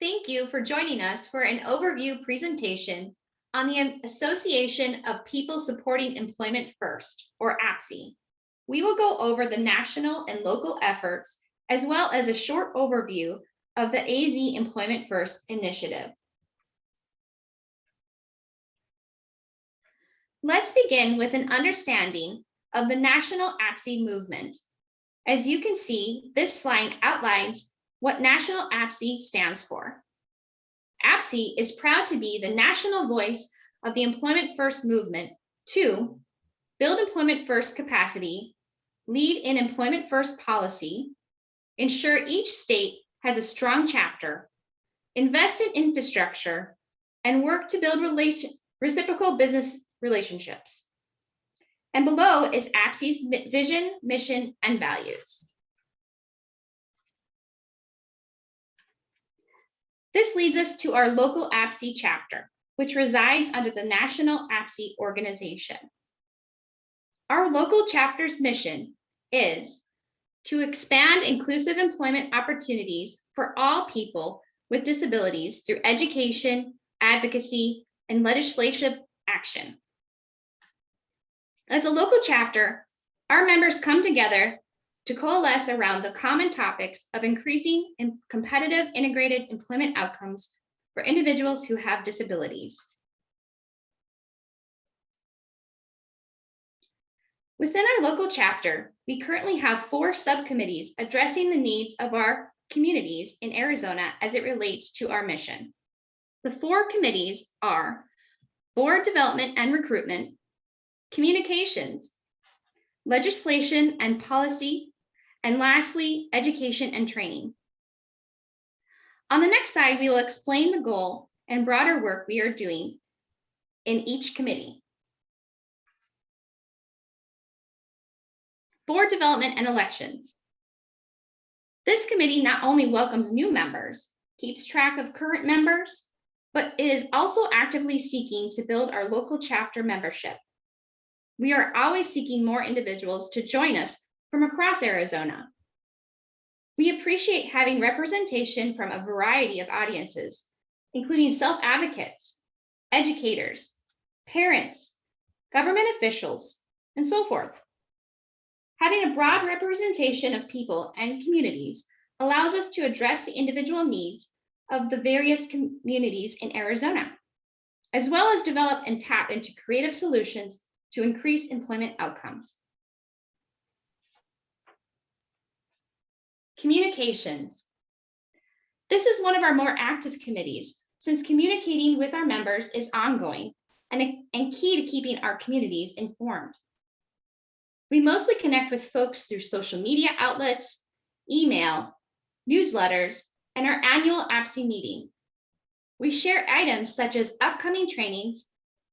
Thank you for joining us for an overview presentation on the Association of People Supporting Employment First, or APSE. We will go over the national and local efforts, as well as a short overview of the AZ Employment First initiative. Let's begin with an understanding of the national APSE movement. As you can see, this slide outlines what National APSE stands for. APSE is proud to be the national voice of the Employment First movement to build employment first capacity, lead in employment first policy, ensure each state has a strong chapter, invest in infrastructure, and work to build reciprocal business relationships. And below is APSE's vision, mission, and values. This leads us to our local APSE chapter, which resides under the National APSE organization. Our local chapter's mission is to expand inclusive employment opportunities for all people with disabilities through education, advocacy, and legislative action. As a local chapter, our members come together to coalesce around the common topics of increasing and competitive integrated employment outcomes for individuals who have disabilities. Within our local chapter, we currently have 4 subcommittees addressing the needs of our communities in Arizona as it relates to our mission. The 4 committees are Board Development and Recruitment, Communications, Legislation and Policy, and lastly, Education and Training. On the next slide, we will explain the goal and broader work we are doing in each committee. Board Development and Elections. This committee not only welcomes new members, keeps track of current members, but is also actively seeking to build our local chapter membership. We are always seeking more individuals to join us from across Arizona. We appreciate having representation from a variety of audiences, including self-advocates, educators, parents, government officials, and so forth. Having a broad representation of people and communities allows us to address the individual needs of the various communities in Arizona, as well as develop and tap into creative solutions to increase employment outcomes. Communications. This is one of our more active committees, since communicating with our members is ongoing and key to keeping our communities informed. We mostly connect with folks through social media outlets, email, newsletters, and our annual APSE meeting. We share items such as upcoming trainings,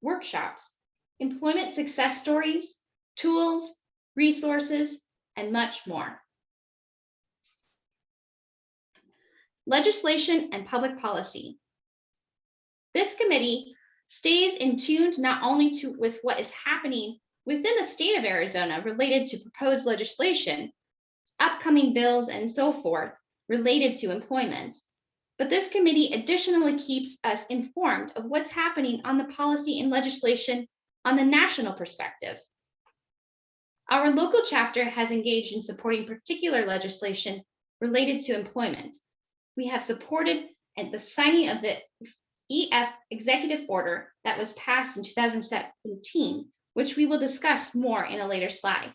workshops, employment success stories, tools, resources, and much more. Legislation and Public Policy. This committee stays in tune not only with what is happening within the state of Arizona related to proposed legislation, upcoming bills, and so forth related to employment, but this committee additionally keeps us informed of what's happening on the policy and legislation on the national perspective. Our local chapter has engaged in supporting particular legislation related to employment. We have supported the signing of the EF executive order that was passed in 2017, which we will discuss more in a later slide.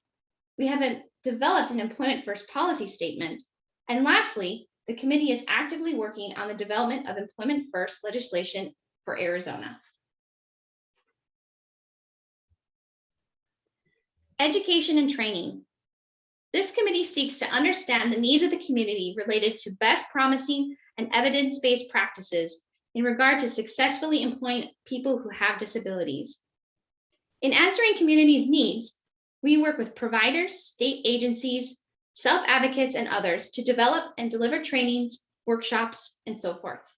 We have developed an employment first policy statement. And lastly, the committee is actively working on the development of employment first legislation for Arizona. Education and training. This committee seeks to understand the needs of the community related to best promising and evidence-based practices in regard to successfully employing people who have disabilities. In answering communities' needs, we work with providers, state agencies, self-advocates, and others to develop and deliver trainings, workshops, and so forth.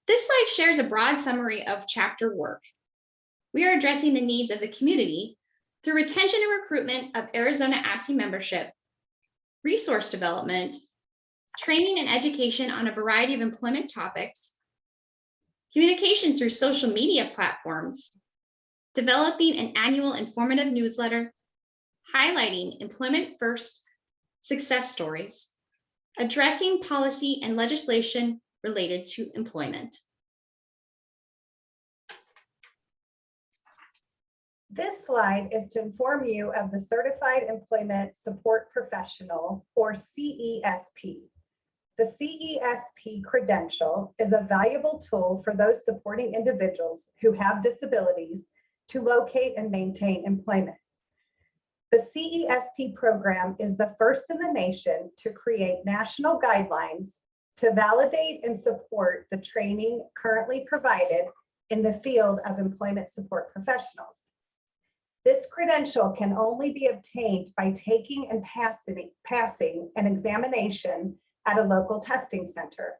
This slide shares a broad summary of chapter work. We are addressing the needs of the community through retention and recruitment of Arizona APSE membership, resource development, training and education on a variety of employment topics, communication through social media platforms, developing an annual informative newsletter, highlighting employment first success stories, addressing policy and legislation related to employment. This slide is to inform you of the Certified Employment Support Professional, or CESP. The CESP credential is a valuable tool for those supporting individuals who have disabilities to locate and maintain employment. The CESP program is the first in the nation to create national guidelines to validate and support the training currently provided in the field of employment support professionals. This credential can only be obtained by taking and passing an examination at a local testing center.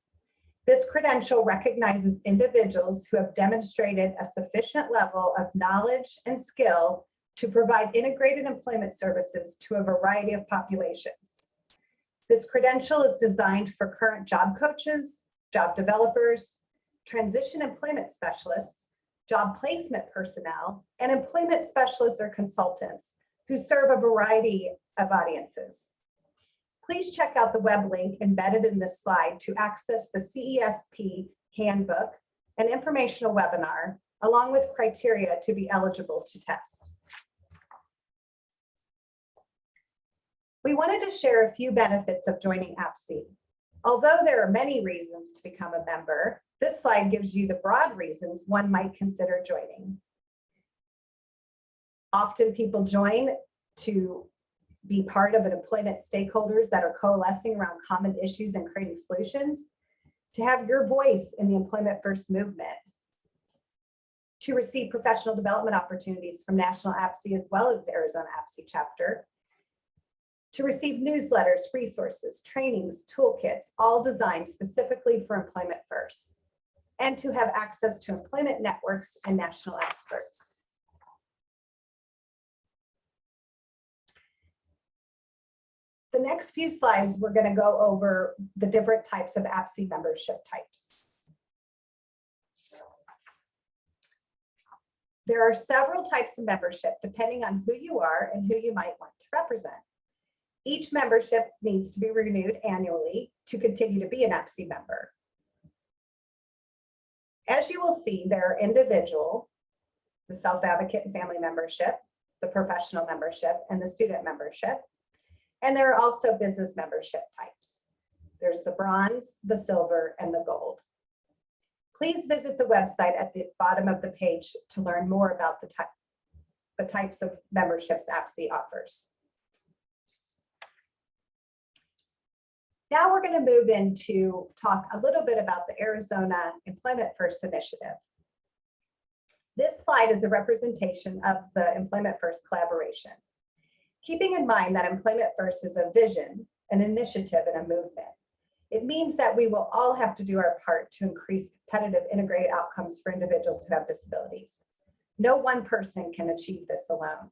This credential recognizes individuals who have demonstrated a sufficient level of knowledge and skill to provide integrated employment services to a variety of populations. This credential is designed for current job coaches, job developers, transition employment specialists, job placement personnel, and employment specialists or consultants who serve a variety of audiences. Please check out the web link embedded in this slide to access the CESP handbook, an informational webinar, along with criteria to be eligible to test. We wanted to share a few benefits of joining APSE. Although there are many reasons to become a member, this slide gives you the broad reasons one might consider joining. Often people join to be part of an employment stakeholders that are coalescing around common issues and creating solutions, to have your voice in the Employment First movement, to receive professional development opportunities from National APSE as well as the Arizona APSE chapter, to receive newsletters, resources, trainings, toolkits, all designed specifically for Employment First, and to have access to employment networks and national experts. The next few slides, we're going to go over the different types of APSE membership types. There are several types of membership depending on who you are and who you might want to represent. Each membership needs to be renewed annually to continue to be an APSE member. As you will see, there are individual, the self-advocate and family membership, the professional membership, and the student membership. And there are also business membership types. There's the bronze, the silver, and the gold. Please visit the website at the bottom of the page to learn more about the types of memberships APSE offers. Now we're going to move into talk a little bit about the Arizona Employment First initiative. This slide is a representation of the Employment First collaboration. Keeping in mind that Employment First is a vision, an initiative, and a movement, it means that we will all have to do our part to increase competitive integrated outcomes for individuals who have disabilities. No one person can achieve this alone.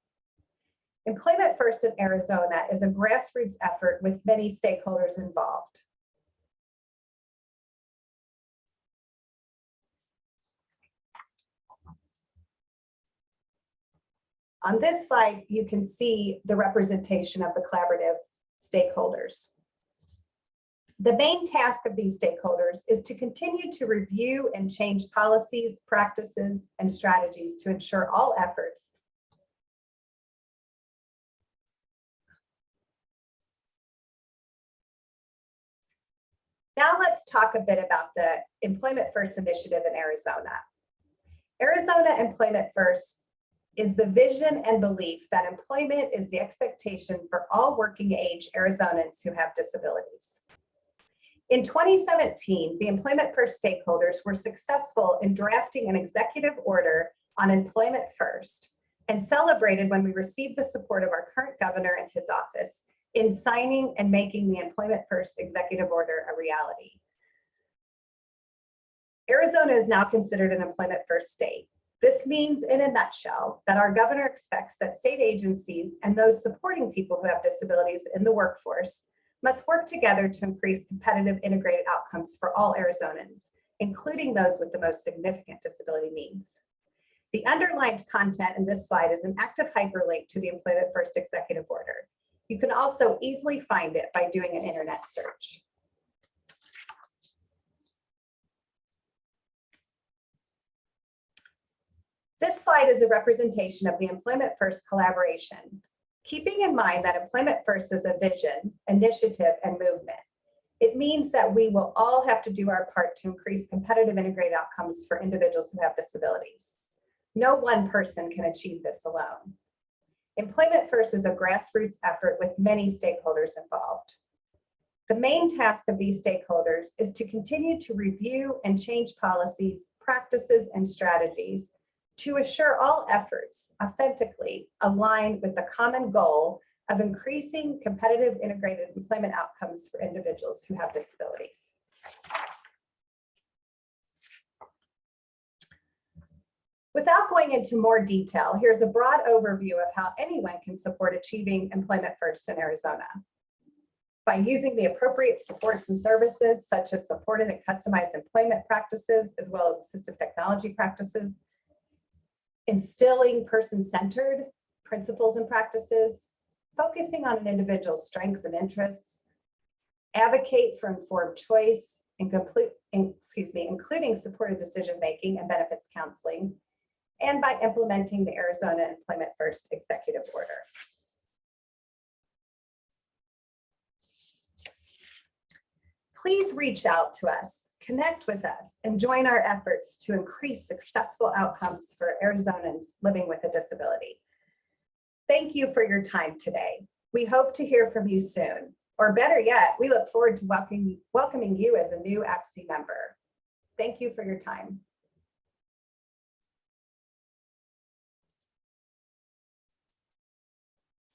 Employment First in Arizona is a grassroots effort with many stakeholders involved. On this slide, you can see the representation of the collaborative stakeholders. The main task of these stakeholders is to continue to review and change policies, practices, and strategies to ensure all efforts Now let's talk a bit about the Employment First initiative in Arizona. Arizona Employment First is the vision and belief that employment is the expectation for all working age Arizonans who have disabilities. In 2017, the Employment First stakeholders were successful in drafting an executive order on Employment First and celebrated when we received the support of our current governor and his office in signing and making the Employment First executive order a reality. Arizona is now considered an Employment First state. This means, in a nutshell, that our governor expects that state agencies and those supporting people who have disabilities in the workforce must work together to increase competitive integrated outcomes for all Arizonans, including those with the most significant disability needs. The underlined content in this slide is an active hyperlink to the Employment First Executive Order. You can also easily find it by doing an internet search. This slide is a representation of the Employment First collaboration, keeping in mind that Employment First is a vision, initiative, and movement. It means that we will all have to do our part to increase competitive integrated outcomes for individuals who have disabilities. No one person can achieve this alone. Employment First is a grassroots effort with many stakeholders involved. The main task of these stakeholders is to continue to review and change policies, practices, and strategies to assure all efforts authentically align with the common goal of increasing competitive integrated employment outcomes for individuals who have disabilities. Without going into more detail, here's a broad overview of how anyone can support achieving Employment First in Arizona. By using the appropriate supports and services, such as supported and customized employment practices, as well as assistive technology practices, instilling person-centered principles and practices, focusing on an individual's strengths and interests, advocate for informed choice, and including supported decision-making and benefits counseling, and by implementing the Arizona Employment First Executive Order. Please reach out to us, connect with us, and join our efforts to increase successful outcomes for Arizonans living with a disability. Thank you for your time today. We hope to hear from you soon, or better yet, we look forward to welcoming you as a new APSE member. Thank you for your time.